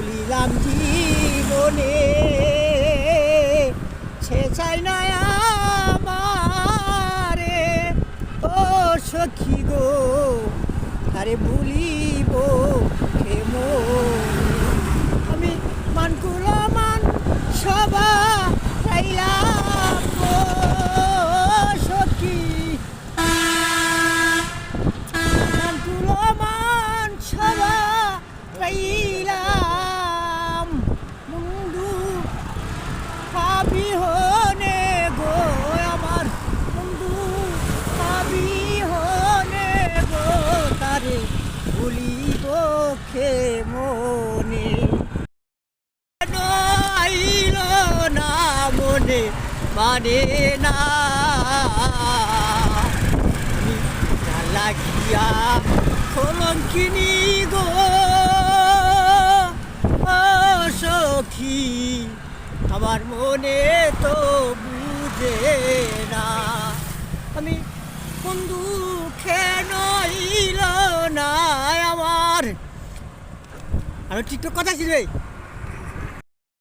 ভুলিলাম জীবনে সে চাই না আমারে ও সখী গো আরে ভুলিব আমি মানকুলা মান সবা চাইলাম গো সখী মানকুলা মান সবা চাইলাম বন্ধু পাবি হনে গো আমার বন্ধু পাবি হনে গো তারে ভুলিব মনে আইল না মনে মানে না লাগিয়া কলঙ্কিনী গো সখী আমার মনে তো বুঝে না আমি বন্ধু কেন ইল না আমার টিকটক কথা ছিল